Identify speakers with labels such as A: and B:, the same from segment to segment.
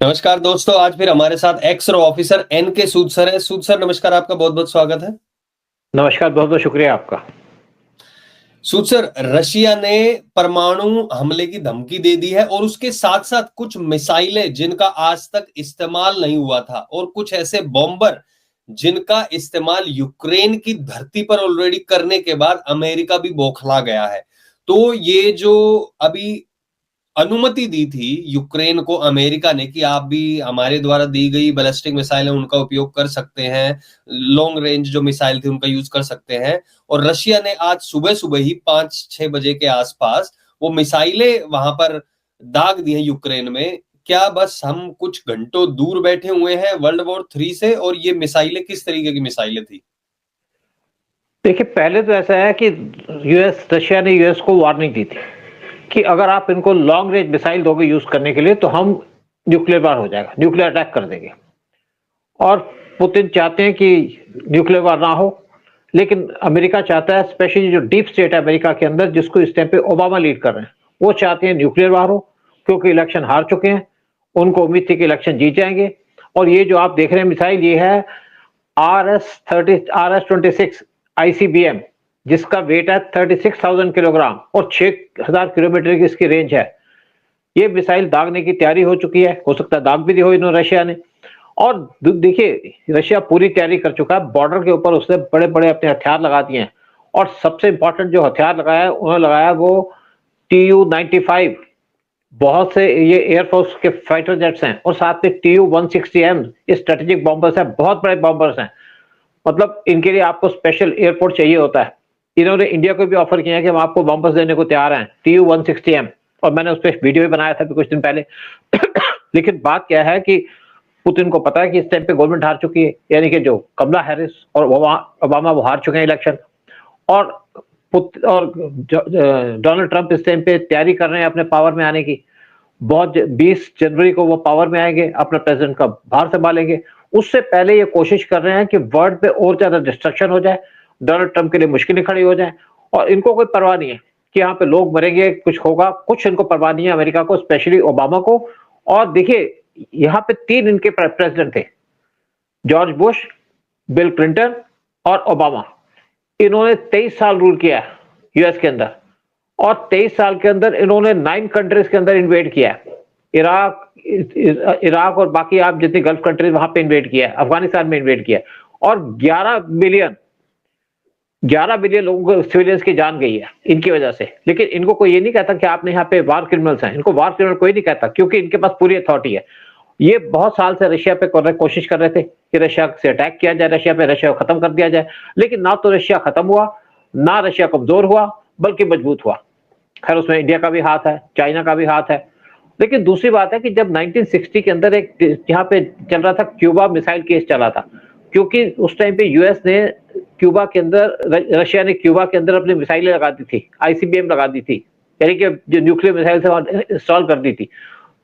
A: नमस्कार दोस्तों, आज फिर हमारे साथ एक्स रो ऑफिसर एन के सूद सर है। सूद सर नमस्कार, आपका बहुत बहुत स्वागत है।
B: नमस्कार, बहुत-बहुत शुक्रिया आपका।
A: सूद सर, रशिया ने परमाणु हमले की धमकी दे दी है और उसके साथ साथ कुछ मिसाइलें जिनका आज तक इस्तेमाल नहीं हुआ था और कुछ ऐसे बॉम्बर जिनका इस्तेमाल यूक्रेन की धरती पर ऑलरेडी करने के बाद अमेरिका भी बौखला गया है। तो ये जो अभी अनुमति दी थी यूक्रेन को अमेरिका ने कि आप भी हमारे द्वारा दी गई बैलिस्टिक मिसाइल है उनका उपयोग कर सकते हैं, लॉन्ग रेंज जो मिसाइल थी उनका यूज कर सकते हैं। और रशिया ने आज सुबह सुबह ही 5-6 बजे के आसपास वो मिसाइलें वहां पर दाग दी हैं यूक्रेन में। क्या बस हम कुछ घंटों दूर बैठे हुए हैं वर्ल्ड वॉर 3 से? और ये मिसाइलें किस तरीके की मिसाइलें थी?
B: देखिए, पहले तो ऐसा है कि रशिया ने यूएस को वार्निंग दी थी कि अगर आप इनको लॉन्ग रेंज मिसाइल दोगे यूज करने के लिए तो हम न्यूक्लियर वार हो जाएगा, न्यूक्लियर अटैक कर देंगे। और पुतिन चाहते हैं कि न्यूक्लियर वार ना हो, लेकिन अमेरिका चाहता है, स्पेशली जो डीप स्टेट है अमेरिका के अंदर, जिसको इस टाइम पे ओबामा लीड कर रहे हैं, वो चाहते हैं न्यूक्लियर वार हो, क्योंकि इलेक्शन हार चुके हैं। उनको उम्मीद थी कि इलेक्शन जीत जाएंगे। और ये जो आप देख रहे हैं मिसाइल, ये है RS-26 ICBM, जिसका वेट है 36,000 किलोग्राम और 6,000 किलोमीटर की इसकी रेंज है। ये मिसाइल दागने की तैयारी हो चुकी है, हो सकता है दाग भी दी हो इन्होंने, रशिया ने। और देखिए, रशिया पूरी तैयारी कर चुका है, बॉर्डर के ऊपर उसने बड़े बड़े अपने हथियार लगा दिए हैं। और सबसे इंपॉर्टेंट जो हथियार लगाया है उन्होंने लगाया वो TU-95, बहुत से ये एयरफोर्स के फाइटर जेट्स हैं, और साथ में TU-160M स्ट्रेटेजिक बॉम्बर्स हैं, बहुत बड़े बॉम्बर्स हैं। मतलब इनके लिए आपको स्पेशल एयरपोर्ट चाहिए होता है। इन्होंने इंडिया को भी ऑफर किया है कि हम आपको बॉम्बर्स देने को तैयार हैं, TU-160M, और मैंने उस पर वीडियो भी बनाया था कुछ दिन पहले। लेकिन बात क्या है कि पुतिन को पता है कि इस टाइम पे गवर्नमेंट हार चुकी है, यानी कि जो कमला हैरिस और ओबामा वो हार चुके हैं इलेक्शन। और डोनाल्ड ट्रंप इस टाइम पे तैयारी कर रहे हैं अपने पावर में आने की। 20 जनवरी को वो पावर में आएंगे, अपना प्रेसिडेंट का भार संभालेंगे। उससे पहले ये कोशिश कर रहे हैं कि वर्ल्ड पे और ज्यादा डिस्ट्रक्शन हो जाए, डोनाल्ड ट्रंप के लिए मुश्किलें खड़ी हो जाए। और इनको कोई परवाह नहीं है कि यहाँ पे लोग मरेंगे, कुछ होगा, कुछ इनको परवाह नहीं है, अमेरिका को, स्पेशली ओबामा को। और देखिए, यहाँ पे 3 इनके प्रेसिडेंट थे, जॉर्ज बुश, बिल क्लिंटन और ओबामा। इन्होंने 23 साल रूल किया है यूएस के अंदर, और 23 साल के अंदर इन्होंने 9 कंट्रीज के अंदर इन्वेड किया है। इराक और बाकी आप जितनी गल्फ कंट्रीज वहां पे इन्वेड किया है, अफगानिस्तान में इन्वेड किया है। और 11 बिलियन लोगों को, सिविलियंस की जान गई है इनकी वजह से। लेकिन इनको कोई ये नहीं कहता कि आपने यहाँ पे वार क्रिमिनल्स हैं, इनको वार क्रिमिनल कोई नहीं कहता, क्योंकि इनके पास पूरी अथॉरिटी है। ये बहुत साल से रशिया पे कोशिश कर रहे थे कि रशिया से अटैक किया जाए, रशिया पे, रशिया को खत्म कर दिया जाए। लेकिन ना तो रशिया खत्म हुआ, ना रशिया कमजोर हुआ, बल्कि मजबूत हुआ। खैर, उसमें इंडिया का भी हाथ है, चाइना का भी हाथ है। लेकिन दूसरी बात है कि जब 1960 के अंदर एक यहाँ पे चल रहा था, क्यूबा मिसाइल केस चला था, क्योंकि उस टाइम पे यूएस ने क्यूबा के अंदर, रशिया ने क्यूबा के अंदर अपनी मिसाइलें लगा दी थी, ICBM लगा दी थी, यानी कि जो न्यूक्लियर मिसाइल से इंस्टॉल कर दी थी।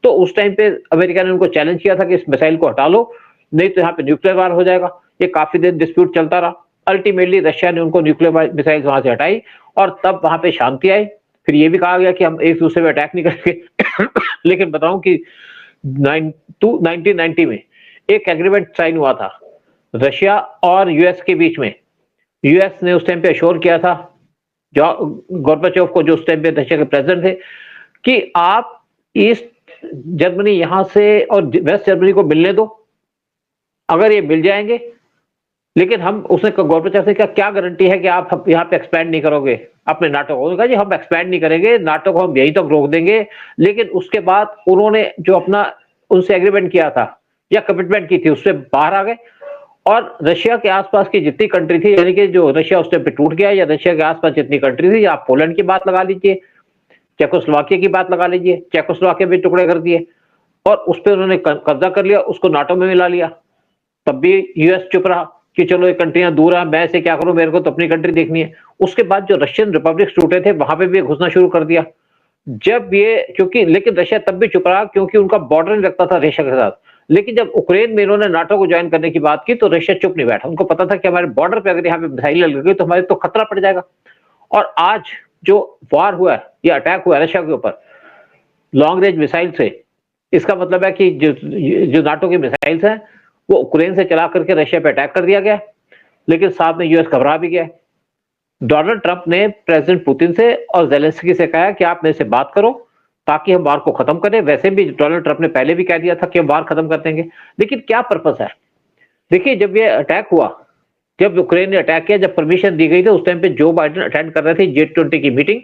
B: तो उस टाइम पे अमेरिका ने उनको चैलेंज किया था कि इस मिसाइल को हटा लो, नहीं तो यहाँ पे न्यूक्लियर वार हो जाएगा। ये काफी देर डिस्प्यूट चलता रहा। अल्टीमेटली रशिया ने उनको न्यूक्लियर मिसाइल वहां से हटाई, और तब वहां पे शांति आई। फिर ये भी कहा गया कि हम एक दूसरे पे अटैक नहीं करेंगे। लेकिन बताऊं कि 1990 में एक एग्रीमेंट साइन हुआ था रशिया और यूएस के बीच में। यूएस ने उस टाइम पे अश्योर किया था गोर्बाचोव को, जो उस टाइम पे रशिया के प्रेसिडेंट थे, कि आप ईस्ट जर्मनी यहां से और वेस्ट जर्मनी को मिलने दो, अगर ये मिल जाएंगे। लेकिन हम, उसने गोर्बाचोव से क्या गारंटी है कि आप यहाँ पे एक्सपैंड नहीं करोगे अपने नाटो को? उन्होंने कहा जी हम एक्सपैंड नहीं करेंगे, नाटो को हम यहीं तक रोक देंगे। लेकिन उसके बाद उन्होंने जो अपना उनसे एग्रीमेंट किया था या कमिटमेंट की थी, उससे बाहर आ गए। और रशिया के आसपास की जितनी कंट्री थी, यानी कि जो रशिया उस टाइम पे टूट गया, या रशिया के आसपास जितनी कंट्री थी, आप पोलैंड की बात लगा लीजिए, चेकोस्लोवाकिया की बात लगा लीजिए, चेकोस्लोवाकिया भी टुकड़े कर दिए और उस पर उन्होंने कब्जा कर लिया, उसको नाटो में मिला लिया। तब भी यूएस चुप रहा कि चलो ये कंट्रियां दूर है, मैं ऐसे क्या करूं, मेरे को तो अपनी कंट्री देखनी है। उसके बाद जो रशियन रिपब्लिक टूटे थे, वहां पे भी घुसना शुरू कर दिया। जब ये, क्योंकि, लेकिन रशिया तब भी चुप रहा, क्योंकि उनका बॉर्डर नहीं लगता था रशिया के साथ। लेकिन जब यूक्रेन में इन्होंने नाटो को ज्वाइन करने की बात की, तो रशिया चुप नहीं बैठा। उनको पता था कि हमारे बॉर्डर पे अगर यहाँ पे मिसाइल लग गई तो हमारे तो खतरा पड़ जाएगा। और आज जो वार हुआ है, ये अटैक हुआ है रशिया के ऊपर लॉन्ग रेंज मिसाइल से, इसका मतलब है कि जो नाटो की मिसाइल्स हैं वो यूक्रेन से चला करके रशिया पे अटैक कर दिया गया, लेकिन साथ में यूएस घबरा भी गया। डोनाल्ड ट्रंप ने प्रेसिडेंट पुतिन से और जेलेंस्की से कहा कि आप मेरे से बात करो ताकि हम वार को खत्म करें। वैसे भी डोनाल्ड ट्रंप ने पहले भी कह दिया था कि हम वार खत्म कर देंगे, लेकिन क्या पर्पस है? देखिए, जब ये अटैक हुआ, जब यूक्रेन ने अटैक किया, जब परमिशन दी गई थी, उस टाइम पे जो बाइडेन अटेंड कर रहे थे G20 की मीटिंग,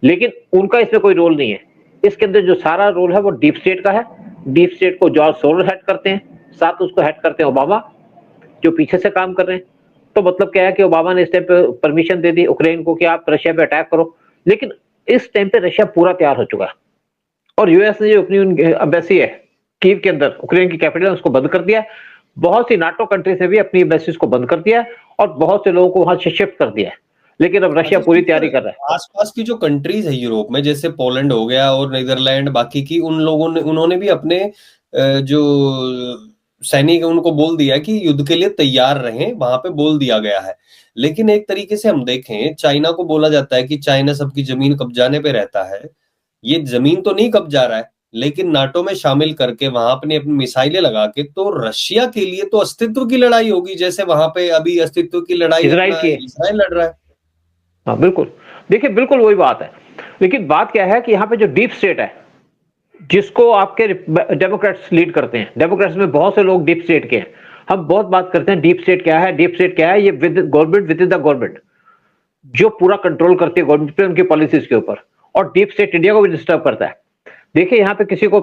B: लेकिन उनका इसमें कोई रोल नहीं है। इसके अंदर जो सारा रोल है वो डीप स्टेट का है। डीप स्टेट को जॉर्ज सोरोस हेड करते हैं, साथ उसको हेड करते हैं ओबामा, जो पीछे से काम कर रहे हैं। तो मतलब क्या है कि ओबामा ने इस टाइम पे परमिशन दे दी यूक्रेन को कि आप रशिया पे अटैक करो, लेकिन इस टाइम पे रशिया पूरा तैयार हो चुका है और यूएस ने जो अपनी एम्बेसी है कीव के अंदर, यूक्रेन की कैपिटल, उसको बंद कर दिया है। बहुत सी नाटो कंट्रीज ने भी अपनी एम्बेसीज को बंद कर दिया है और बहुत से लोगों को वहां से शिफ्ट कर दिया है, लेकिन अब रशिया पूरी तैयारी कर रहा है।
A: आसपास की जो कंट्रीज है यूरोप में, जैसे पोलैंड हो गया और नीदरलैंड, बाकी की उन लोगों ने, उन्होंने भी अपने जो सैनिक है उनको बोल दिया कि युद्ध के लिए तैयार रहें, वहां पे बोल दिया गया है। लेकिन एक तरीके से हम देखें, चाइना को बोला जाता है कि चाइना सबकी जमीन कब्जाने पे रहता है। ये जमीन तो नहीं कब्जा रहा है, लेकिन नाटो में शामिल करके वहां अपनी अपनी मिसाइलें लगा के, तो रशिया के लिए तो अस्तित्व की लड़ाई होगी, जैसे वहां पे अभी अस्तित्व की लड़ाई
B: इसराइल
A: अपना
B: की है।
A: इसराइल लड़ रहा है।
B: हाँ बिल्कुल, देखिए बिल्कुल वही बात है। लेकिन बात क्या है कि यहाँ पे जो डीप स्टेट है, जिसको आपके डेमोक्रेट्स लीड करते हैं, डेमोक्रेट्स में बहुत से लोग डीप स्टेट के हैं। हम बहुत बात करते हैं डीप स्टेट क्या है, डीप स्टेट क्या है? ये government with in the government, जो पूरा कंट्रोल करती है गवर्नमेंट पे, उनकी पॉलिसीज के ऊपर। और डीप स्टेट इंडिया को भी डिस्टर्ब करता है। देखिए यहाँ पे किसी को,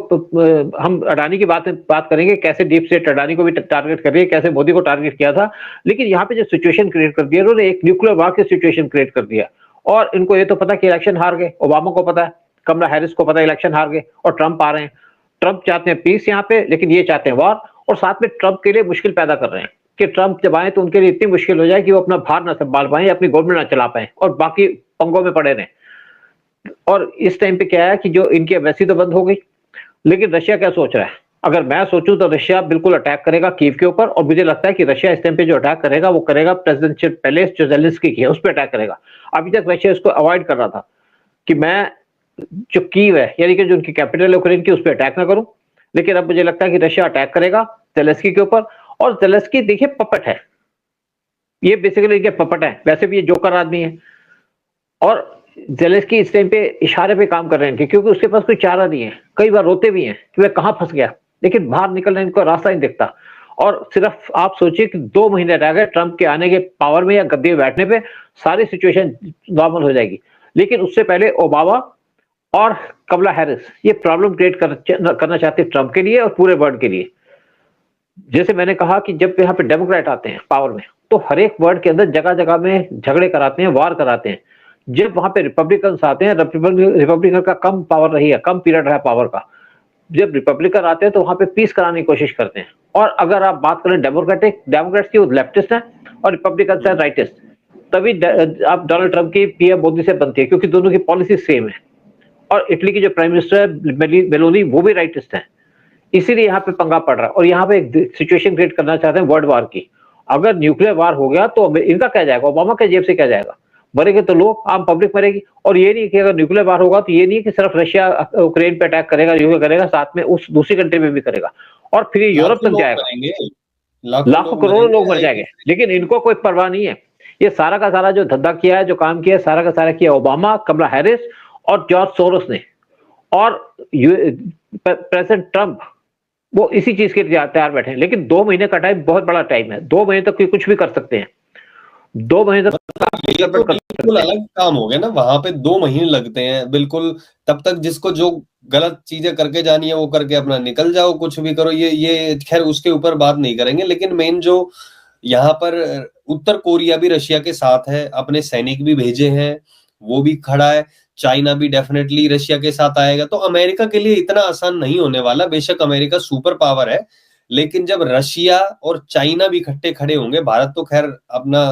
B: हम अडानी की बात करेंगे, कैसे डीप स्टेट अडानी को भी टारगेट कर रही है, कैसे मोदी को टारगेट किया था, लेकिन यहाँ पे जो सिचुएशन क्रिएट कर दिया उन्होंने, एक न्यूक्लियर वार की सिचुएशन क्रिएट कर दिया। और इनको ये तो पता कि इलेक्शन हार गए, ओबामा को पता है, कमला हैरिस को पता है इलेक्शन हार गए और ट्रंप आ रहे हैं। ट्रंप चाहते हैं पीस यहाँ पे, लेकिन ये चाहते हैं वार, और साथ में ट्रंप के लिए मुश्किल पैदा कर रहे हैं कि ट्रंप जब आए तो उनके लिए इतनी मुश्किल हो जाए कि वो अपना भार ना संभाल पाए, अपनी गवर्नमेंट ना चला पाए और बाकी पंगों में पड़े रहें। और इस टाइम पे क्या है कि जो इनकी एम्बेसी तो बंद हो गई, लेकिन रशिया क्या सोच रहा है? अगर मैं सोचूं तो रशिया बिल्कुल अटैक करेगा कीव के ऊपर, और मुझे लगता है कि रशिया इस टाइम पे जो अटैक करेगा वो करेगा प्रेसिडेंशियल पैलेस जो जेलेंस्की की है उस पर अटैक करेगा। अभी तक रशिया इसको अवॉइड कर रहा था कि मैं जो कीव है, यानी कि जो उनकी कैपिटल है यूक्रेन की, उस पर अटैक ना करूं, लेकिन अब मुझे लगता है कि रशिया अटैक करेगा जेलेंस्की के ऊपर। और जेलेंस्की देखिए पपट है, ये बेसिकली इनके पपट है, वैसे भी ये जोकर आदमी है। और जेलेंस्की इस टाइम पे इशारे पे काम कर रहे हैं क्योंकि उसके पास कोई चारा नहीं है। कई बार रोते भी हैं कि मैं कहां फंस गया, लेकिन बाहर निकलने इनको रास्ता नहीं दिखता। और सिर्फ आप सोचिए कि 2 महीने रह गए ट्रंप के आने के पावर में या गद्दे में बैठने पे, सारी सिचुएशन नॉर्मल हो जाएगी। लेकिन उससे पहले ओबामा और कमला हैरिस ये प्रॉब्लम क्रिएट करना चाहते हैं ट्रंप के लिए और पूरे वर्ल्ड के लिए। जैसे मैंने कहा कि जब यहाँ पे डेमोक्रेट आते हैं पावर में, तो हर एक वर्ड के अंदर जगह जगह में झगड़े कराते हैं, वार कराते हैं। जब वहां पे रिपब्लिकन आते हैं, रिपब्लिकन का कम पावर रही है, कम पीरियड रहा पावर का, जब रिपब्लिकन आते हैं तो वहां पे पीस कराने की कोशिश करते हैं। और अगर आप बात करें डेमोक्रेट्स की, वो लेफ्टिस्ट हैं और रिपब्लिकन है राइटिस्ट, तभी आप डोनाल्ड ट्रंप की पीएम मोदी से बनती है, क्योंकि दोनों की पॉलिसी सेम है। और इटली की जो प्राइम मिनिस्टर है मेलोनी, वो भी राइटिस्ट है, इसीलिए यहाँ पे पंगा पड़ रहा है। और यहाँ पे एक सिचुएशन क्रिएट करना चाहते हैं वर्ल्ड वार की। अगर न्यूक्लियर वार हो गया तो इनका क्या जाएगा, ओबामा के जेब से क्या जाएगा? मरेंगे तो लोग, आम पब्लिक मरेगी। और ये नहीं कि अगर न्यूक्लियर वार होगा तो ये नहीं कि सिर्फ रशिया यूक्रेन पे अटैक करेगा, यूक्रेन करेगा, साथ में उस दूसरी कंट्री में भी करेगा, और फिर ये यूरोप तक जाएगा, लाखों करोड़ों लोग मर जाएंगे। लेकिन इनको कोई परवाह नहीं है। ये सारा का सारा जो धंधा किया है, जो काम किया है, सारा का सारा किया ओबामा, कमला हैरिस और जॉर्ज सोरोस ने। और प्रेसिडेंट ट्रंप वो इसी चीज के लिए तैयार बैठे हैं। लेकिन 2 महीने का टाइम बहुत बड़ा टाइम है, 2 महीने तक कुछ भी कर सकते हैं। 2 महीने तक
A: ये तो बिल्कुल अलग काम हो गया ना, वहां पे 2 महीने लगते हैं बिल्कुल। तब तक जिसको जो गलत चीजें करके जानी है वो करके अपना निकल जाओ, कुछ भी करो। ये खैर उसके ऊपर बात नहीं करेंगे, लेकिन मेन जो यहाँ पर उत्तर कोरिया भी रशिया के साथ है, अपने सैनिक भी भेजे हैं, वो भी खड़ा है। चाइना भी डेफिनेटली रशिया के साथ आएगा। तो अमेरिका के लिए इतना आसान नहीं होने वाला। बेशक अमेरिका सुपर पावर है, लेकिन जब रशिया और चाइना भी इकट्ठे खड़े होंगे, भारत तो खैर अपना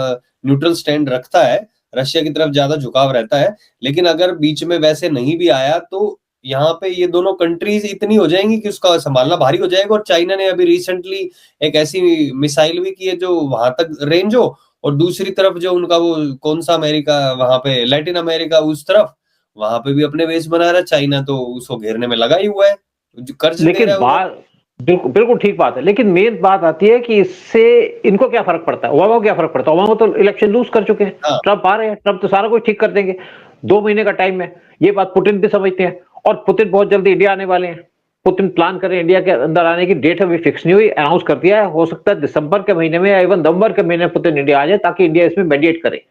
A: न्यूट्रल स्टैंड रखता है, रशिया की तरफ ज्यादा झुकाव रहता है, लेकिन अगर बीच में वैसे नहीं भी आया तो यहाँ पे ये दोनों कंट्रीज इतनी हो जाएंगी कि उसका संभालना भारी हो जाएगा। और चाइना ने अभी रिसेंटली एक ऐसी मिसाइल भी की है जो वहां तक रेंज हो, और दूसरी तरफ जो उनका वो कौन सा अमेरिका, वहां पे लैटिन अमेरिका, उस तरफ वहां पे भी अपने बेस बना रहा है चाइना, तो उसको घेरने में लगा ही हुआ है। जो कर्ज दे
B: लेकिन
A: रहा है वो।
B: बात बिल्कुल बिल्कुल ठीक बात है, लेकिन मेन बात आती है कि इससे इनको क्या फर्क पड़ता है, ओबामा को क्या फर्क पड़ता है? ओबामा तो इलेक्शन लूज कर चुके हैं,
A: हाँ,
B: ट्रंप आ रहे हैं, ट्रंप तो सारा कुछ ठीक कर देंगे, 2 महीने का टाइम है। ये बात पुतिन भी समझते हैं, और पुतिन बहुत जल्दी इंडिया आने वाले हैं। पुतिन प्लान कर रहे हैं इंडिया के अंदर आने की, डेट अभी फिक्स नहीं हुई, अनाउंस कर दिया है, हो सकता है दिसंबर के महीने में या इवन नवंबर के महीने में पुतिन इंडिया आ जाए, ताकि इंडिया इसमें मेडिएट करे।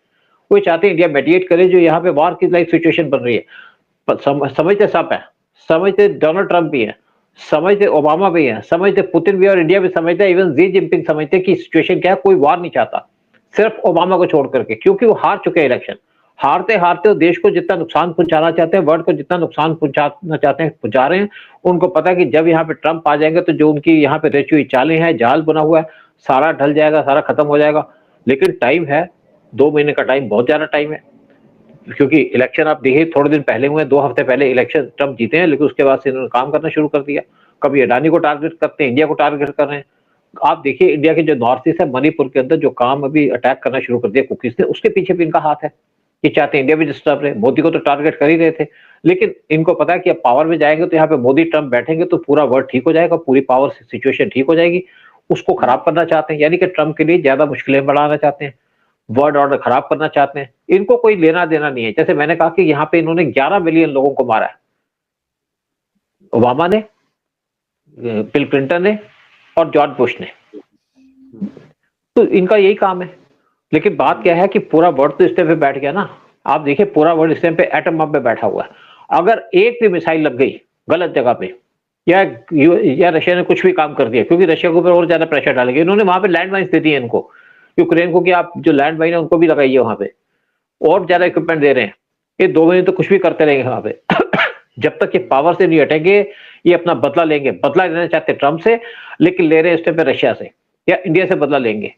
B: वो चाहते हैं इंडिया मेडिएट करे, जो यहाँ पे वॉर की लाइक सिचुएशन बन रही है। समझते सब है, समझते डोनाल्ड ट्रंप भी है, समझते ओबामा भी है, समझते पुतिन भी, और इंडिया भी समझते हैं, इवन जी जिनपिंग समझते कि सिचुएशन क्या है, कोई वार नहीं चाहता, सिर्फ ओबामा को छोड़ करके, क्योंकि वो हार चुके हैं इलेक्शन। हारते हारते वो देश को जितना नुकसान पहुंचाना चाहते हैं, वर्ल्ड को जितना नुकसान पहुंचाना चाहते हैं पहुंचा रहे हैं। उनको पता है कि जब यहाँ पे ट्रंप आ जाएंगे तो जो उनकी यहाँ पे रची हुई चालें हैं, जाल बना हुआ है, सारा ढल जाएगा, सारा खत्म हो जाएगा। लेकिन टाइम है, 2 महीने का टाइम बहुत ज्यादा टाइम है, क्योंकि इलेक्शन आप देखिए थोड़े दिन पहले हुए, 2 हफ्ते पहले इलेक्शन ट्रंप जीते हैं, लेकिन उसके बाद से इन्होंने काम करना शुरू कर दिया। कभी अडानी को टारगेट करते हैं, इंडिया को टारगेट कर रहे हैं। आप देखिए इंडिया के जो नॉर्थ ईस्ट है, मणिपुर के अंदर जो काम अभी अटैक करना शुरू कर दिया कुकीज ने, उसके पीछे भी इनका हाथ है। ये चाहते हैं इंडिया भी डिस्टर्ब रहे। मोदी को तो टारगेट कर ही रहे थे, लेकिन इनको पता है कि अब पावर में जाएंगे तो यहाँ पे मोदी ट्रंप बैठेंगे तो पूरा वर्ल्ड ठीक हो जाएगा, पूरी पावर सिचुएशन ठीक हो जाएगी। उसको खराब करना चाहते हैं, यानी कि ट्रंप के लिए ज्यादा मुश्किलें बढ़ाना चाहते हैं, वर्ल्ड ऑर्डर खराब करना चाहते हैं। इनको कोई लेना देना नहीं है। जैसे मैंने कहा कि यहाँ पे इन्होंने 11 मिलियन लोगों को मारा है, ओबामा ने, बिल क्लिंटन ने और जॉर्ज बुश ने, तो इनका यही काम है। लेकिन बात क्या है कि पूरा वर्ल्ड तो इस टाइम पे बैठ गया ना। आप देखिए पूरा वर्ल्ड इस टाइम पे एटम बम पे बैठा हुआ है। अगर एक भी मिसाइल लग गई गलत जगह पे, या रशिया ने कुछ भी काम कर दिया, क्योंकि रशिया के ऊपर और ज्यादा प्रेशर डालेंगे, इन्होंने वहां पे लैंड माइन्स दे दिए इनको, यूक्रेन को, कि आप जो लैंड माइन है उनको भी लगाइए वहां पे, और ज्यादा इक्विपमेंट दे रहे हैं। ये 2 महीने तो कुछ भी करते रहेंगे वहां पे जब तक ये पावर से नहीं हटेंगे। ये अपना बदला लेंगे, बदला लेना चाहते ट्रंप से, लेकिन ले रहे हैं इस टाइम पे रशिया से या इंडिया से बदला लेंगे।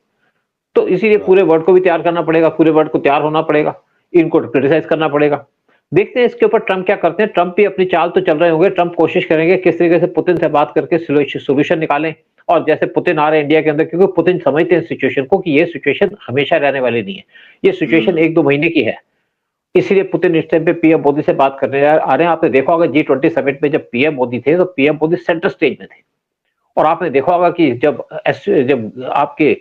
B: तो इसीलिए पूरे वर्ल्ड को भी तैयार करना पड़ेगा, पूरे वर्ल्ड को तैयार होना पड़ेगा, इनको क्रिटिसाइज करना पड़ेगा। देखते हैं इसके ऊपर ट्रंप क्या करते हैं। ट्रंप भी अपनी चाल तो चल रहे होंगे, ट्रंप कोशिश करेंगे किस तरीके से पुतिन से बात करके सोल्यूशन निकालें। और जैसे पुतिन आ रहे हैं इंडिया के अंदर, क्योंकि पुतिन समझते हैं सिचुएशन को कि ये सिचुएशन हमेशा रहने वाली नहीं है, ये सिचुएशन 1-2 महीने की है। इसीलिए पुतिन इस टाइम पे पीएम मोदी से बात करने आ रहे हैं। आपने देखा होगा G20 समिट में जब पीएम मोदी थे, तो पीएम मोदी सेंटर स्टेज में थे। और आपने देखा होगा कि जब आपके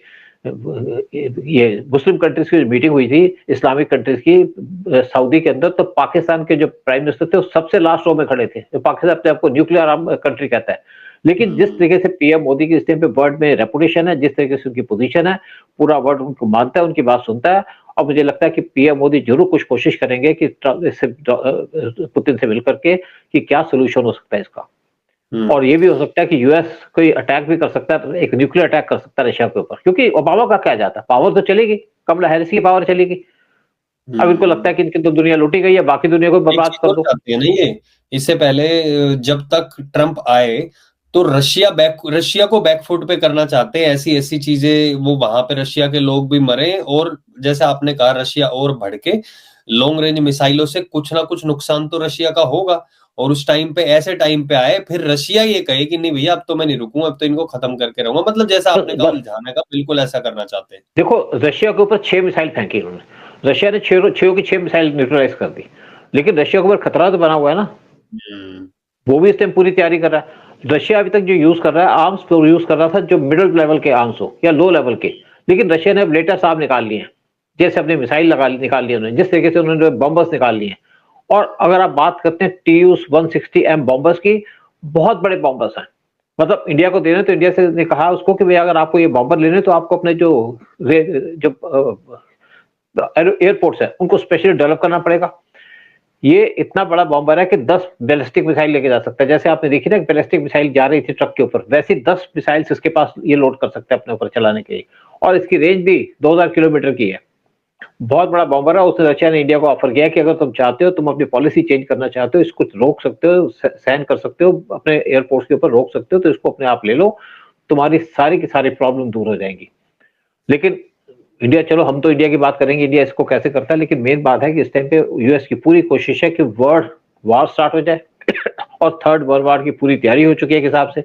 B: ये मुस्लिम कंट्रीज की मीटिंग हुई थी, इस्लामिक कंट्रीज की, सऊदी के अंदर, तो पाकिस्तान के जो प्राइम मिनिस्टर थे वो सबसे लास्ट रो में खड़े थे। तो पाकिस्तान अपने आपको न्यूक्लियर आर्म कंट्री कहता है, लेकिन जिस तरीके से पीएम मोदी की इस टाइम पे वर्ल्ड में रेपुटेशन है, जिस तरीके से उनकी पोजीशन है, पूरा वर्ल्ड उनको मानता है, उनकी बात सुनता है। और मुझे लगता है कि पीएम मोदी जरूर कुछ कोशिश करेंगे कि पुतिन से मिलकर के कि क्या सोल्यूशन हो सकता है इसका। और ये भी हो सकता है कि यूएस कोई अटैक भी कर सकता है, एक न्यूक्लियर अटैक कर सकता है रशिया के ऊपर, क्योंकि ओबामा का क्या जाता है, पावर तो चलेगी, कमला हैरिस की पावर चलेगी। अब इनको लगता है कि इनकी तो दुनिया लूटी गई है, बाकी दुनिया को बर्बाद कर दो।
A: चाहते हैं ना ये। इससे पहले जब तक ट्रंप आए तो रशिया को बैकफुट पे करना चाहते हैं, ऐसी ऐसी चीजें, वो वहां पे रशिया के लोग भी मरे, और जैसे आपने कहा रशिया और भड़के, लॉन्ग रेंज मिसाइलों से कुछ ना कुछ नुकसान तो रशिया का होगा। और उस टाइम पे, ऐसे टाइम पे आए, फिर रशिया ये कहे कि नहीं भैया अब तो मैं नहीं रुकूंगा, अब तो इनको खत्म करके रहूंगा, मतलब जैसा आपने कहा उलझाने का, बिल्कुल ऐसा करना चाहते हैं।
B: देखो रशिया के ऊपर 6 मिसाइल फेंकी उन्होंने, रशिया ने 6 मिसाइल न्यूट्रलाइज कर दी, लेकिन रशिया के ऊपर खतरा तो बना हुआ है ना। वो भी इस टाइम पूरी तैयारी कर रहा है। रशिया अभी तक जो यूज कर रहा है आर्म्स तो यूज कर रहा था जो मिडिल लेवल के आर्म्स हो या लो लेवल के, लेकिन रशिया ने अब लेटेस्ट आर्म निकाल लिए हैं, जैसे अपने मिसाइल निकाल लिए उन्होंने, जिस तरीके से उन्होंने बॉम्बर्स निकाल लिए हैं। और अगर आप बात करते हैं TU-160M बॉम्बर्स की, बहुत बड़े बॉम्बर्स हैं, मतलब इंडिया को देने, तो इंडिया से ने कहा उसको कि भाई अगर आपको ये बॉम्बर लेने तो आपको अपने जो एयरपोर्ट्स है उनको स्पेशली डेवलप करना पड़ेगा। ये इतना बड़ा बॉम्बर है कि 10 बैलिस्टिक मिसाइल लेके जा सकता है। जैसे आपने देखी ना बैलिस्टिक मिसाइल जा रही थी ट्रक के ऊपर, वैसी 10 मिसाइल इसके पास ये लोड कर सकता है अपने ऊपर चलाने के लिए, और इसकी रेंज भी 2000 किलोमीटर की है। बहुत बड़ा बॉम्बर है। उसने रशिया ने इंडिया को ऑफर किया कि अगर तुम चाहते हो, तुम अपनी पॉलिसी चेंज करना चाहते हो, इसको रोक सकते हो, सहन कर सकते हो, अपने एयरपोर्ट के ऊपर रोक सकते हो, तो इसको अपने आप ले लो, तुम्हारी सारी की सारी प्रॉब्लम दूर हो जाएंगी। लेकिन इंडिया, चलो हम तो इंडिया की बात करेंगे, इंडिया इसको कैसे करता है, लेकिन मेन बात है कि इस टाइम पे यूएस की पूरी कोशिश है कि वर्ल्ड वॉर स्टार्ट हो जाए और थर्ड वर्ल्ड वॉर की पूरी तैयारी हो चुकी है एक हिसाब से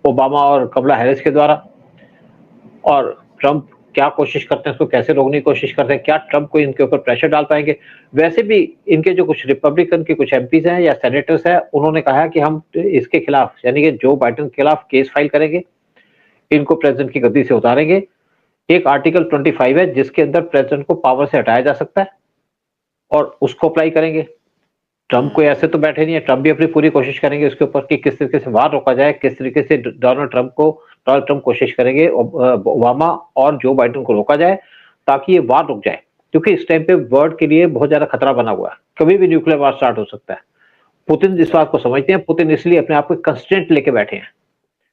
B: ओबामा और कमला हैरिस के द्वारा। और ट्रंप क्या कोशिश करते हैं, उसको कैसे रोकने की कोशिश करते हैं, क्या ट्रंप को इनके ऊपर प्रेशर डाल पाएंगे। वैसे भी इनके जो कुछ रिपब्लिकन के कुछ एमपीज हैं या सेनेटर्स हैं, उन्होंने कहा है कि हम इसके खिलाफ, यानी कि जो बाइडेन के खिलाफ केस फाइल करेंगे, इनको प्रेसिडेंट की गद्दी से उतारेंगे। एक आर्टिकल 25 है जिसके अंदर प्रेसिडेंट को पावर से हटाया जा सकता है और उसको अप्लाई करेंगे। ट्रंप को ऐसे तो बैठे नहीं है, ट्रंप भी अपनी पूरी कोशिश करेंगे उसके ऊपर कि किस तरीके से वार रोका जाए, किस तरीके से डोनाल्ड ट्रंप कोशिश करेंगे ओबामा और जो बाइडेन को रोका जाए ताकि ये वार रुक जाए, क्योंकि इस टाइम पे वर्ल्ड के लिए बहुत ज्यादा खतरा बना हुआ है, कभी भी न्यूक्लियर वार स्टार्ट हो सकता है। पुतिन इस बात को समझते हैं, पुतिन इसलिए अपने आप को कंस्टेंट लेके बैठे हैं,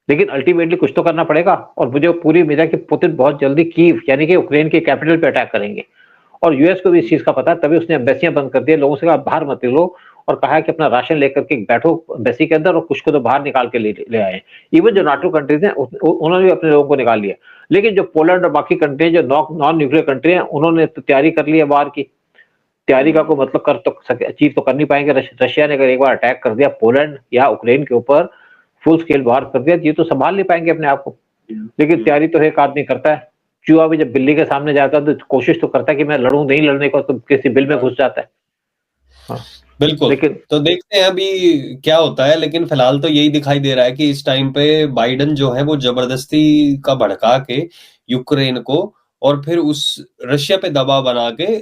B: लेकिन अल्टीमेटली कुछ तो करना पड़ेगा। और मुझे पूरी उम्मीद है कि पुतिन बहुत जल्दी कीव, यानी कि यूक्रेन की कैपिटल पे अटैक करेंगे, और यूएस को भी इस चीज का पता है, तभी उसने एम्बेसियां बंद कर दी, लोगों से कहा बाहर मत निकलो, और कहा है कि अपना राशन लेकर के बैठो एम्बेसी के अंदर और कुछ को तो बाहर निकाल के ले आए। इवन जो नाटो कंट्रीज हैं उन्होंने भी अपने लोगों को निकाल लिया, लेकिन जो पोलैंड और बाकी कंट्री जो नॉन न्यूक्लियर कंट्री हैं, उन्होंने तो तैयारी कर ली है वार की। तैयारी का कोई मतलब कर तो अचीव तो कर नहीं पाएंगे। रशिया ने अगर एक बार अटैक कर दिया पोलैंड या यूक्रेन के ऊपर, फुल स्केल वार कर दिया, ये तो संभाल नहीं पाएंगे अपने आप को। लेकिन तैयारी तो एक आदमी करता है, चूहा भी जब बिल्ली के सामने जाता है तो कोशिश तो करता है कि मैं लड़ूं, नहीं लड़ने को तो किसी बिल में घुस जाता है।
A: हाँ, बिल्कुल। लेकिन तो देखते हैं अभी क्या होता है, लेकिन फिलहाल तो यही दिखाई दे रहा है कि इस टाइम पे बाइडेन जो है वो जबरदस्ती का भड़का के यूक्रेन को और फिर उस रशिया पे दबाव बना के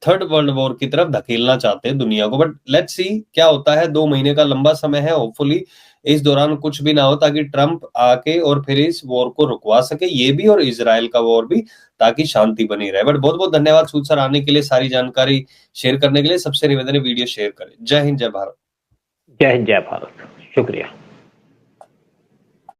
A: थर्ड वर्ल्ड वॉर की तरफ धकेलना चाहते हैं दुनिया को। बट लेट्स सी क्या होता है, 2 महीने का लंबा समय है, होपफुली इस दौरान कुछ भी ना हो ताकि ट्रंप आके और फिर इस वॉर को रुकवा सके, ये भी और इजराइल का वॉर भी, ताकि शांति बनी रहे। बट बहुत बहुत धन्यवाद सूद सर आने के लिए, सारी जानकारी शेयर करने के लिए। सबसे निवेदन है वीडियो शेयर करें। जय हिंद, जय भारत।
B: जय हिंद, जय भारत। शुक्रिया।